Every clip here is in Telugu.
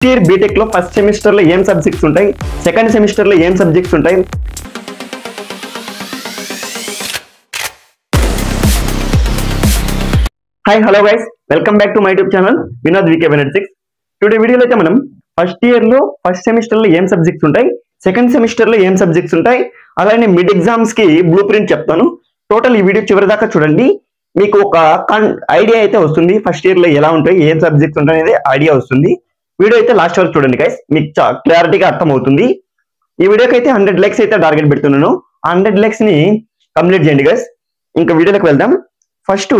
ఇయర్ బీటెక్ లో ఫస్ట్ సెమిస్టర్ లో ఏం సబ్జెక్ట్స్ ఉంటాయి, సెకండ్ సెమిస్టర్ లో ఏం సబ్జెక్ట్స్ ఉంటాయి. Hi hello guys, welcome back to my YouTube channel Vinod VK 6. Today వీడియోలో అయితే మనం ఫస్ట్ ఇయర్ లో ఫస్ట్ సెమిస్టర్ లో ఏం సబ్జెక్ట్స్ ఉంటాయి, సెకండ్ సెమిస్టర్ లో ఏం సబ్జెక్ట్స్ ఉంటాయి, అలానే మిడ్ ఎగ్జామ్స్ కి బ్లూ ప్రింట్ చెప్తాను. టోటల్ ఈ వీడియో చివరి దాకా చూడండి, మీకు ఒక ఐడియా అయితే వస్తుంది. ఫస్ట్ ఇయర్ లో ఎలా ఉంటాయి, ఏం సబ్జెక్ట్స్ ఉంటాయి అనేది ఐడియా వస్తుంది. వీడియో అయితే లాస్ట్ వరకు చూడండి గైస్, మీకు క్లారిటీగా అర్థం అవుతుంది. ఈ వీడియోకి అయితే 100 లైక్స్ అయితే టార్గెట్ పెడుతున్నాను. 100 లైక్స్ ని కంప్లీట్ చేయండి గైస్. ఇంకా వీడియోలోకి వెళ్దాం. ఫస్ట్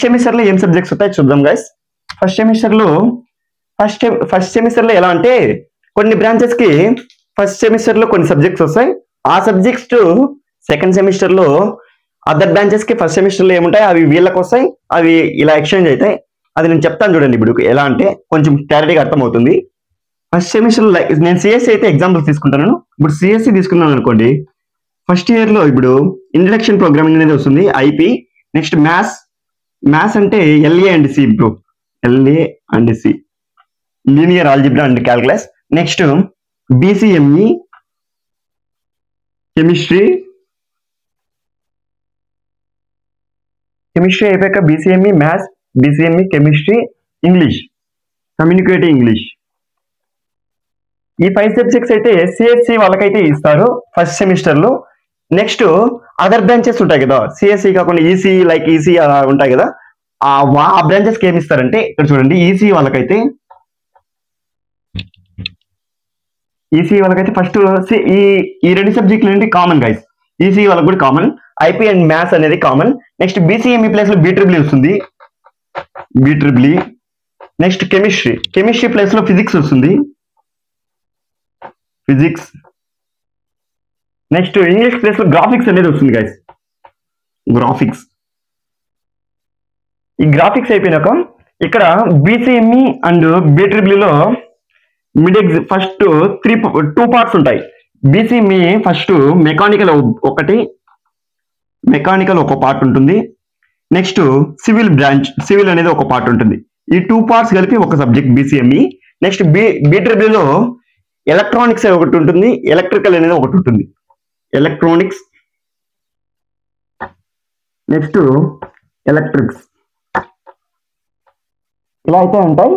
సెమిస్టర్ లో ఏం సబ్జెక్ట్స్ ఉంటాయి చూద్దాం గైస్. ఫస్ట్ సెమిస్టర్ లో ఎలా అంటే కొన్ని బ్రాంచెస్ కి ఫస్ట్ సెమిస్టర్ లో కొన్ని సబ్జెక్ట్స్ వస్తాయి. ఆ సబ్జెక్ట్స్ సెకండ్ సెమిస్టర్ లో అదర్ బ్రాంచెస్ కి ఫస్ట్ సెమిస్టర్ లో ఏముంటాయి అవి వీళ్ళకి వస్తాయి, అవి ఇలా ఎక్స్చేంజ్ అవుతాయి. అది నేను చెప్తాను చూడండి. ఇప్పుడు ఎలా అంటే కొంచెం క్లారిటీగా అర్థమవుతుంది. ఫస్ట్ సెమిస్టర్ నేను సిఎస్సి అయితే ఎగ్జాంపుల్ తీసుకుంటాను. ఇప్పుడు సిఎస్సి తీసుకున్నాను అనుకోండి, ఫస్ట్ ఇయర్ లో ఇప్పుడు ఇంట్రడక్షన్ ప్రోగ్రామింగ్ అనేది వస్తుంది, ఐపీ. నెక్స్ట్ మ్యాథ్స్ అంటే LA and C bro, LA and C, linear algebra and calculus. Next BCME chemistry అయిపోయాక BCME maths, BCME chemistry, English, communicative English. ఈ 5 సబ్జెక్ట్స్ అయితే సిఎస్సి వాళ్ళకైతే ఇస్తారు ఫస్ట్ సెమిస్టర్ లో. నెక్స్ట్ అదర్ బ్రాంచెస్ ఉంటాయి కదా, సిఎస్సి కాకుండా ఈసీ, లైక్ ఈసీ అలా ఉంటాయి కదా, ఆ బ్రాంచెస్కి ఏమి ఇస్తారంటే ఇక్కడ చూడండి. ఈసీ వాళ్ళకైతే ఫస్ట్ ఈ 2 సబ్జెక్టులు ఏంటి కామన్ గైస్. ఈసీ వాళ్ళకి కూడా కామన్, ఐపీ అండ్ మ్యాథ్స్ అనేది కామన్. నెక్స్ట్ బీసీఎంఈ ప్లేస్ లో బీట్రిబుల్ వస్తుంది, బీట్రిబుల్. నెక్స్ట్ కెమిస్ట్రీ ప్లేస్ లో ఫిజిక్స్ వస్తుంది, ఫిజిక్స్. నెక్స్ట్ ఇంగ్లీష్ ప్లేస్ లో గ్రాఫిక్స్ అనేది వస్తుంది గైస్, గ్రాఫిక్స్. ఈ గ్రాఫిక్స్ అయిపోయినాక ఇక్కడ బీసీఎంఈ అండ్ బీట్రిబుల్ మిడ్ ఫస్ట్ 2 పార్ట్స్ ఉంటాయి. బీసీఎంఈ ఫస్ట్ మెకానికల్ ఒక పార్ట్ ఉంటుంది. నెక్స్ట్ సివిల్ అనేది ఒక పార్ట్ ఉంటుంది. ఈ 2 పార్ట్స్ కలిపి ఒక సబ్జెక్ట్ బీసీఎంఈ. నెక్స్ట్ బీట్రిబుల్ లో ఎలక్ట్రానిక్స్ ఒకటి ఉంటుంది, ఎలక్ట్రికల్ అనేది ఒకటి ఉంటుంది, ఎలక్ట్రానిక్స్. నెక్స్ట్ ఎలక్ట్రిక్స్, ఇలా అయితే ఉంటాయి.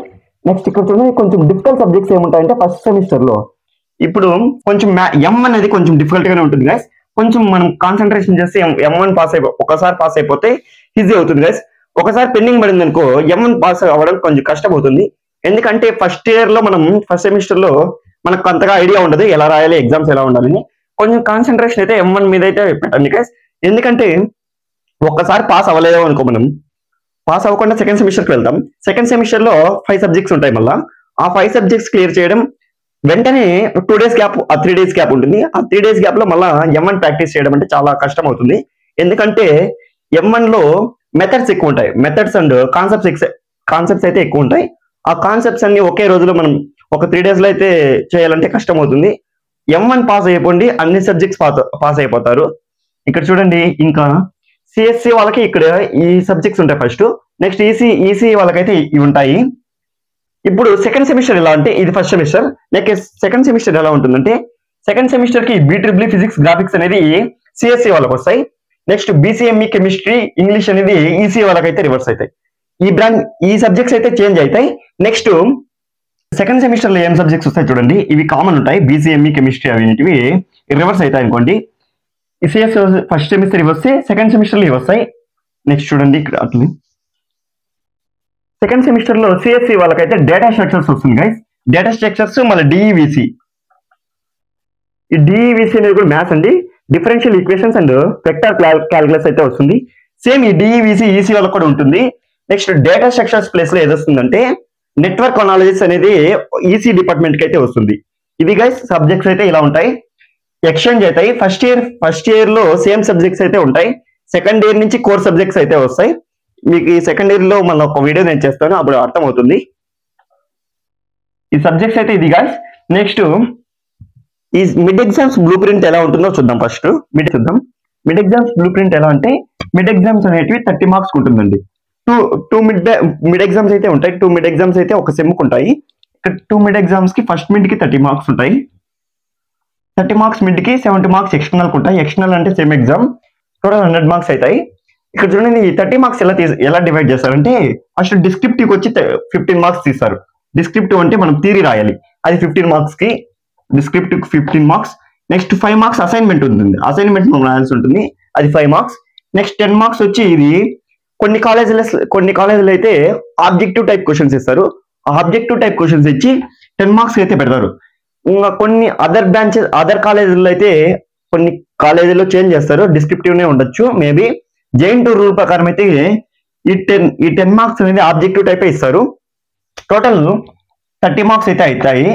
నెక్స్ట్ ఇక్కడ చూడండి, కొంచెం డిఫికల్ట్ సబ్జెక్ట్స్ ఏముంటాయంటే ఫస్ట్ సెమిస్టర్ లో ఇప్పుడు కొంచెం ఎం అనేది కొంచెం డిఫికల్ట్ గానే ఉంటుంది గైస్. కొంచెం మనం కాన్సన్ట్రేషన్ చేస్తే M1 ఒకసారి పాస్ అయిపోతే ఈజీ అవుతుంది గైస్. ఒకసారి పెండింగ్ పడింది అనుకో, M1 పాస్ అవ్వడం కొంచెం కష్టం అవుతుంది. ఎందుకంటే ఫస్ట్ ఇయర్ లో మనం ఫస్ట్ సెమిస్టర్ లో మనకు అంతగా ఐడియా ఉండదు ఎలా రాయాలి, ఎగ్జామ్స్ ఎలా ఉండాలని. కొంచెం కాన్సన్ట్రేషన్ అయితే M1 మీద అయితే పెట్టండి గైస్. ఎందుకంటే ఒక్కసారి పాస్ అవ్వలేదు అనుకో, మనం పాస్ అవ్వకుండా సెకండ్ సెమిస్టర్కి వెళ్తాం. సెకండ్ సెమిస్టర్ లో 5 సబ్జెక్ట్స్ ఉంటాయి. మళ్ళీ ఆ 5 సబ్జెక్ట్స్ క్లియర్ చేయడం వెంటనే 2 డేస్ గ్యాప్, 3 డేస్ గ్యాప్ ఉంటుంది. ఆ 3 డేస్ గ్యాప్ లో మళ్ళీ M1 ప్రాక్టీస్ చేయడం అంటే చాలా కష్టం అవుతుంది. ఎందుకంటే M1 లో మెథడ్స్ ఎక్కువ ఉంటాయి, మెథడ్స్ అండ్ కాన్సెప్ట్స్ అయితే ఎక్కువ ఉంటాయి. ఆ కాన్సెప్ట్స్ అన్ని ఒకే రోజులో మనం ఒక 3 డేస్ లో అయితే చేయాలంటే కష్టం అవుతుంది. M1 పాస్ అయిపోండి, అన్ని సబ్జెక్ట్స్ పాస్ అయిపోతారు. ఇక్కడ చూడండి, ఇంకా సిఎస్సి వాళ్ళకి ఇక్కడ ఈ సబ్జెక్ట్స్ ఉంటాయి ఫస్ట్. నెక్స్ట్ ఈసీ వాళ్ళకైతే ఇవి ఉంటాయి. ఇప్పుడు సెకండ్ సెమిస్టర్ ఎలా అంటే, ఇది first semester. Next second semester ఎలా ఉంటుందంటే, సెకండ్ సెమిస్టర్ కి బీట్రిబుల్, ఫిజిక్స్, గ్రాఫిక్స్ అనేది సిఎస్సి వాళ్ళకి వస్తాయి. నెక్స్ట్ బీసీఎంఈ కెమిస్ట్రీ, ఇంగ్లీష్ అనేది ఈసీ వాళ్ళకైతే రివర్స్ అవుతాయి. ఈ సబ్జెక్ట్స్ అయితే చేంజ్ అవుతాయి. నెక్స్ట్ సెకండ్ సెమిస్టర్ లో ఏం సబ్జెక్ట్స్ వస్తాయి చూడండి, ఇవి కామన్ ఉంటాయి. బీసీఎంఈ కెమిస్ట్రీ అనేటివి రివర్స్ అవుతాయి అనుకోండి. ఈ సిఎస్ ఫస్ట్ సెమిస్టర్ ఇవి వస్తే సెకండ్ సెమిస్టర్ లో ఇవి వస్తాయి. నెక్స్ట్ చూడండి ఇక్కడ అట్లా సెకండ్ సెమిస్టర్ లో సిఎస్సి వాళ్ళకైతే డేటా స్ట్రక్చర్స్ వస్తుంది గైస్. డేటా స్ట్రక్చర్స్ మళ్ళీ డిఈవిసి. ఈ డిఈవిసి అనేది కూడా మ్యాథ్స్ అండి, differential equations and vector calculus అయితే వస్తుంది. సేమ్ ఈ డిఈవిసి ఈసీ వాళ్ళకి కూడా ఉంటుంది. నెక్స్ట్ డేటా స్ట్రక్చర్స్ ప్లేస్ లో ఏది వస్తుందంటే నెట్వర్క్ అనాలిసిస్ అనేది ఈసీ డిపార్ట్మెంట్ కి అయితే వస్తుంది. ఇవి గైస్ సబ్జెక్ట్స్ అయితే ఇలా ఉంటాయి, ఎక్స్చేంజ్ అవుతాయి. ఫస్ట్ ఇయర్ లో సేమ్ సబ్జెక్ట్స్ అయితే ఉంటాయి. సెకండ్ ఇయర్ నుంచి కోర్ సబ్జెక్ట్స్ అయితే వస్తాయి. మీకు ఈ సెకండ్ ఇయర్ లో మళ్ళీ ఒక వీడియో నేను చేస్తాను, అప్పుడు అర్థం అవుతుంది. ఈ సబ్జెక్ట్స్ అయితే ఇది గైస్. నెక్స్ట్ ఈ మిడ్ ఎగ్జామ్స్ బ్లూ ప్రింట్ ఎలా ఉంటుందో చూద్దాం. First mid exams blue print ఎలా అంటే, మిడ్ ఎగ్జామ్స్ అనేటివి 30 మార్క్స్ ఉంటుందండి. టూ మిడ్ ఎగ్జామ్స్ అయితే ఉంటాయి. 2 మిడ్ ఎగ్జామ్స్ అయితే ఒక సెమ్కి ఉంటాయి. ఇక్కడ 2 మిడ్ ఎగ్జామ్స్ కి ఫస్ట్ మిడ్ కి 30 మార్క్స్ ఉంటాయి. 30 మార్క్స్ మిడ్ కి 70 మార్క్స్ ఎక్స్టర్నల్ ఉంటాయి. ఎక్స్టర్నల్ అంటే సేమ్ ఎగ్జామ్, టోటల్ 100 మార్క్స్ అవుతాయి. ఇక్కడ చూడండి ఈ 30 మార్క్స్ ఎలా డివైడ్ చేస్తారంటే ఫస్ట్ డిస్క్రిప్టివ్ కి వచ్చి 15 మార్క్స్ తీస్తారు. డిస్క్రిప్టివ్ అంటే మనం థియరీ రాయాలి, అది 15 మార్క్స్ కి descriptive 15 marks. Next 5 marks assignment ఉంటుంది, అసైన్మెంట్ మనం రాయాల్సి ఉంటుంది, అది 5 మార్క్స్. నెక్స్ట్ 10 మార్క్స్ వచ్చి ఇది కొన్ని కాలేజీలు అయితే ఆబ్జెక్టివ్ టైప్ క్వశ్చన్స్ ఇస్తారు. ఆ ఆబ్జెక్టివ్ టైప్ క్వశ్చన్స్ ఇచ్చి 10 మార్క్స్ అయితే పెడతారు. ఇంకా కొన్ని అదర్ కాలేజీలో అయితే కొన్ని కాలేజీలో చేంజ్ చేస్తారు, డిస్క్రిప్టివ్ నే ఉండొచ్చు మేబీ. JN2 రూల్ ప్రకారం అయితే ఈ 10 మార్క్స్ అనేది ఆబ్జెక్టివ్ టైప్ ఇస్తారు. టోటల్ 30 మార్క్స్ అయితే అవుతాయి.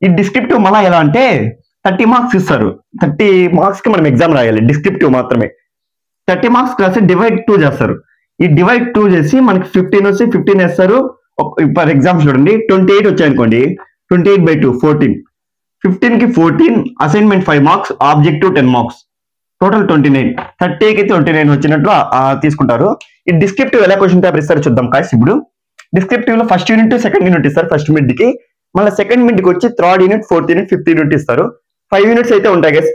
ఈ డిస్క్రిప్టివ్ మళ్ళీ ఎలా అంటే 30 మార్క్స్ ఇస్తారు, 30 మార్క్స్ కి మనం ఎగ్జామ్ రాయాలి, డిస్క్రిప్టివ్ మాత్రమే. 30 మార్క్స్ రాసి డివైడ్ 2 చేస్తారు. ఈ డివైడ్ 2 చేసి మనకి 15 వచ్చి 15 వేస్తారు. ఫర్ ఎగ్జాంపుల్ చూడండి 28 వచ్చాయి అనుకోండి, 28/2 14, 15 కి 14, assignment 5 marks, objective 10 marks, total 29. 30కి 29 వచ్చినట్లు తీసుకుంటారు. ఈ డిస్క్రిప్టివ్ ఎలా క్వశ్చన్ పేపర్ ఇస్తారు చూద్దాం కాస్. ఇప్పుడు డిస్క్రిప్టివ్ లో ఫస్ట్ యూనిట్ సెకండ్ యూనిట్ ఇస్తారు ఫస్ట్ మిడ్ కి, మళ్ళీ సెకండ్ మిడ్ కి వచ్చి third unit, fourth unit, fifth unit ఇస్తారు. 5 యూనిట్స్ అయితే ఉంటాయి గైస్.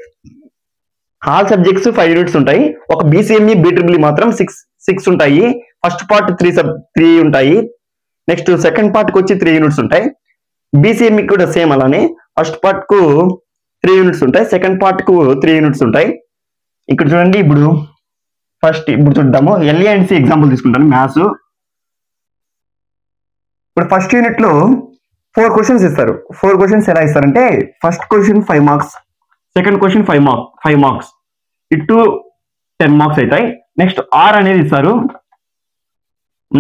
ఆల్ సబ్జెక్ట్స్ 5 యూనిట్స్ ఉంటాయి. ఒక BCME BEEE మాత్రం 6 ఉంటాయి. ఫస్ట్ పార్ట్ 3 ఉంటాయి. నెక్స్ట్ సెకండ్ పార్ట్ కి వచ్చి 3 యూనిట్స్ ఉంటాయి. BCME కూడా సేమ్ అలానే, ఫస్ట్ పార్ట్ కు 3 యూనిట్స్ ఉంటాయి, సెకండ్ పార్ట్ కు 3 యూనిట్స్ ఉంటాయి. ఇక్కడ చూడండి ఇప్పుడు చూద్దాము. LA&C ఎగ్జాంపుల్ తీసుకుంటాను, మ్యాథ్స్. ఇప్పుడు ఫస్ట్ యూనిట్ లో 4 క్వశ్చన్స్ ఇస్తారు. 4 క్వశ్చన్స్ ఎలా ఇస్తారంటే first question 5 marks, second question 5 marks, ఈ 2 10 మార్క్స్ అవుతాయి. నెక్స్ట్ R అనేది ఇస్తారు.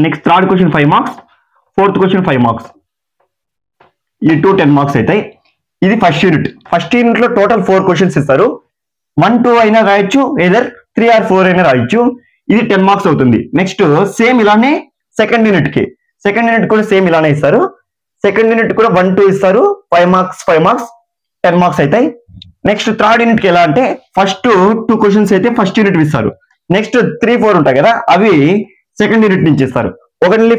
Next third question 5 marks, fourth question 5 marks, ఈ 2 10 మార్క్స్ అవుతాయి. ఇది ఫస్ట్ యూనిట్. ఫస్ట్ యూనిట్ లో టోటల్ 4 క్వశ్చన్స్ ఇస్తారు. 1, 2 అయినా రాయొచ్చు, ఏదర్ 3 or 4 అయినా రాయొచ్చు. ఇది 10 మార్క్స్ అవుతుంది. నెక్స్ట్ సేమ్ ఇలానే సెకండ్ యూనిట్ కూడా సేమ్ ఇలానే ఇస్తారు. సెకండ్ యూనిట్ కూడా 1, 2 ఇస్తారు, 5 మార్క్స్ 10 మార్క్స్ అవుతాయి. నెక్స్ట్ థర్డ్ యూనిట్ కి ఎలా అంటే ఫస్ట్ 2 క్వశ్చన్స్ అయితే ఫస్ట్ యూనిట్ ఇస్తారు. నెక్స్ట్ 3, 4 ఉంటాయి కదా, అవి సెకండ్ యూనిట్ నుంచి ఇస్తారు. ఓన్లీ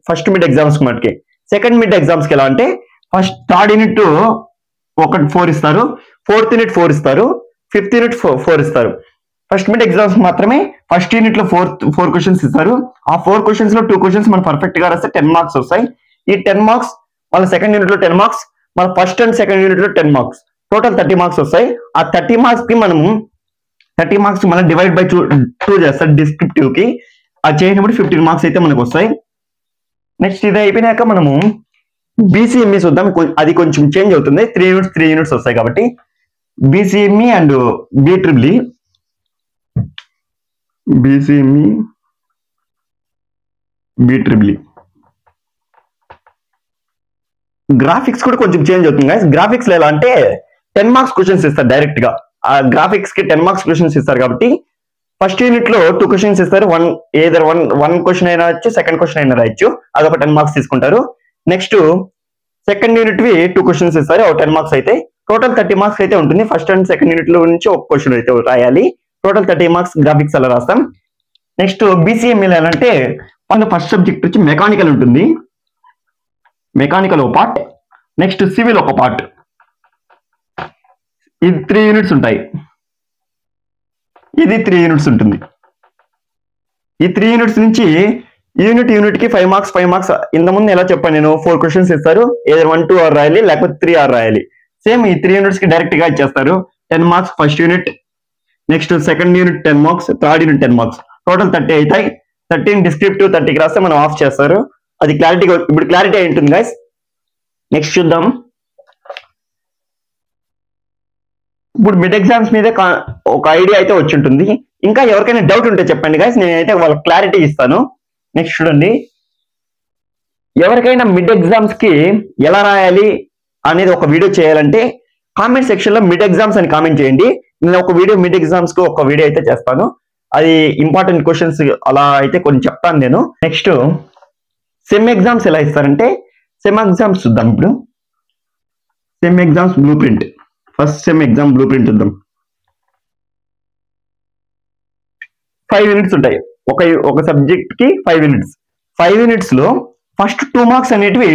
ఫస్ట్ మిడ్ ఎగ్జామ్స్ కి మటుకి. సెకండ్ మిడ్ ఎగ్జామ్స్ కి ఎలా అంటే థర్డ్ యూనిట్ 4 ఇస్తారు, ఫోర్త్ యూనిట్ 4 ఇస్తారు, ఫిఫ్త్ యూనిట్ 4 ఇస్తారు. ఫస్ట్ మిడ్ ఎగ్జామ్స్ మాత్రమే ఫస్ట్ యూనిట్ లో 4 క్వశ్చన్స్ ఇస్తారు. ఆ 4 క్వశ్చన్స్ లో 2 క్వశ్చన్స్ మనం పర్ఫెక్ట్ గా రాస్తే 10 మార్క్స్ వస్తాయి. ఈ 10 మార్క్స్ మళ్ళీ సెకండ్ యూనిట్ లో 10 మార్క్స్, మళ్ళీ ఫస్ట్ అండ్ సెకండ్ యూనిట్ లో 10 మార్క్స్, టోటల్ 30 మార్క్స్ వస్తాయి. ఆ 30 మార్క్స్ కి మనం 30 మార్క్స్ మళ్ళీ డివైడ్ బై 2 చేస్తారు డిస్క్రిప్టివ్ కి. అది చేసినప్పుడు 15 మార్క్స్ అయితే మనకు వస్తాయి. నెక్స్ట్ ఇది అయిపోయినాక మనము BCME చూద్దాం. అది కొంచెం చేంజ్ అవుతుంది, 3 యూనిట్స్ వస్తాయి కాబట్టి. BCME అండ్ BEEE, గ్రాఫిక్స్ కూడా కొంచెం చేంజ్ అవుతుంది గైస్. గ్రాఫిక్స్ లో ఎలా అంటే 10 మార్క్స్ క్వశ్చన్స్ ఇస్తారు డైరెక్ట్ గా. ఆ గ్రాఫిక్స్ కి 10 మార్క్స్ క్వశ్చన్స్ ఇస్తారు కాబట్టి ఫస్ట్ యూనిట్ లో 2 క్వశ్చన్స్ ఇస్తారు. వన్ క్వశ్చన్ అయినా వచ్చు, సెకండ్ క్వశ్చన్ అయినా రాయొచ్చు, అదొక 10 మార్క్స్ తీసుకుంటారు. నెక్స్ట్ సెకండ్ యూనిట్ వి 2 క్వశ్చన్స్ ఇస్తారు, ఒక 10 మార్క్స్ అయితే. టోటల్ 30 మార్క్స్ అయితే ఉంటుంది. ఫస్ట్ అండ్ సెకండ్ యూనిట్ లో నుంచి ఒక క్వశ్చన్ అయితే రాయాలి. టోటల్ 30 మార్క్స్ గ్రాఫిక్స్ అలా రాస్తాం. నెక్స్ట్ BCME అంటే ఫస్ట్ సబ్జెక్ట్ వచ్చి మెకానికల్ ఉంటుంది, మెకానికల్ ఒక పార్ట్, నెక్స్ట్ సివిల్ ఒక పార్ట్. ఇది 3 యూనిట్స్ ఉంటాయి, ఇది 3 యూనిట్స్ ఉంటుంది. ఈ 3 యూనిట్స్ నుంచి యూనిట్ కి 5 మార్క్స్. ఇంతకుముందు ఎలా చెప్పాను నేను, 4 క్వశ్చన్స్ ఇస్తారు, ఏదో 1, 2 ఆర్ రాయాలి, లేకపోతే 3 ఆర్ రాయాలి. సేమ్ ఈ 3 యూనిట్స్ కి డైరెక్ట్ గా ఇచ్చేస్తారు. 10 marks first unit, next second unit 10 marks, third unit 10 marks, total 30 అవుతాయి. 13 డిస్క్రిప్టివ్, 30కి రాస్తే మనం ఆఫ్ చేస్తారు. అది క్లారిటీగా ఇప్పుడు క్లారిటీ అయి ఉంటుంది గైస్. నెక్స్ట్ చూద్దాం. ఇప్పుడు మిడ్ ఎగ్జామ్స్ మీద ఒక ఐడియా అయితే వచ్చి ఉంటుంది. ఇంకా ఎవరికైనా డౌట్ ఉంటే చెప్పండి గైస్, నేనైతే వాళ్ళకి క్లారిటీ ఇస్తాను. నెక్స్ట్ చూడండి, ఎవరికైనా మిడ్ ఎగ్జామ్స్ కి ఎలా రాయాలి అనేది ఒక వీడియో చేయాలంటే కామెంట్ సెక్షన్ లో మిడ్ ఎగ్జామ్స్ అని కామెంట్ చేయండి. నేను ఒక వీడియో మిడ్ ఎగ్జామ్స్ కు ఒక వీడియో అయితే చేస్తాను. అది ఇంపార్టెంట్ క్వశ్చన్స్ అలా అయితే కొన్ని చెప్తాను నేను. నెక్స్ట్ సెమ్ ఎగ్జామ్స్ ఎలా ఇస్తారంటే సెమ్ ఎగ్జామ్స్ చూద్దాం. ఇప్పుడు sem exams blue print, first sem exam blue print చూద్దాం. 5 యూనిట్స్ ఉంటాయి, ఒక సబ్జెక్ట్ కి 5 యూనిట్స్. 5 యూనిట్స్ లో ఫస్ట్ 2 మార్క్స్ అనేటివి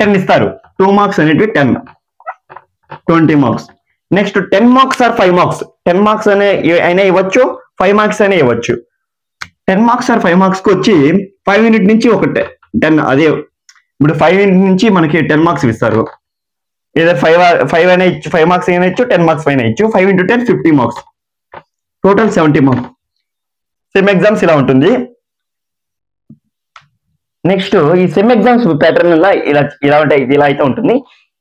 10 ఇస్తారు. 2 మార్క్స్ అనేటివి 10, 20 marks. Next 10 marks or 5 marks. 10 marks అయినా ఇవ్వచ్చు, 5 మార్క్స్ అయినా ఇవ్వచ్చు. 10 మార్క్స్ ఆర్ 5 మార్క్స్ కి వచ్చి 5 యూనిట్ నుంచి ఒక 10, అదే ఇప్పుడు 5 యూనిట్ నుంచి మనకి 10 మార్క్స్ ఇస్తారు. ఏదో 5 అయినా ఇచ్చు, 5 మార్క్స్ అయినా ఇచ్చు, 10 మార్క్స్ అయినా ఇచ్చు. 5 into 10 50 marks, total 70 marks. Sem exams ఇలా ఉంటుంది. నెక్స్ట్ ఈ సెమ్ ఎగ్జామ్స్ ప్యాటర్న్ ఇలా ఉంటాయి. ఇలా అయితే ఉంటుంది.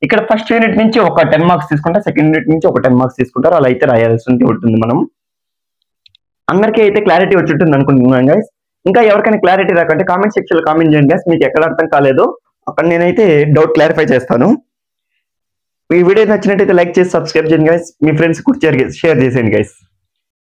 ఇక్కడ ఫస్ట్ యూనిట్ నుంచి ఒక 10 మార్క్స్ తీసుకుంటారు, సెకండ్ యూనిట్ నుంచి ఒక 10 మార్క్స్ తీసుకుంటారు. అలా అయితే రాయాల్సి ఉంటుంది. మనం అందరికీ అయితే క్లారిటీ వచ్చి ఉంటుంది అనుకుంటున్నాను గైస్. ఇంకా ఎవరికైనా క్లారిటీ రాకంటే కామెంట్ సెక్షన్ లో కామెంట్ చేయండి గైస్. మీకు ఎక్కడ అర్థం కాలేదో అక్కడ నేనైతే డౌట్ క్లారిఫై చేస్తాను. ఈ వీడియో నచ్చినట్టయితే లైక్ చేసి సబ్స్క్రైబ్ చేయండి గైస్. మీ ఫ్రెండ్స్ కూడా షేర్ చేసేయండి గైస్.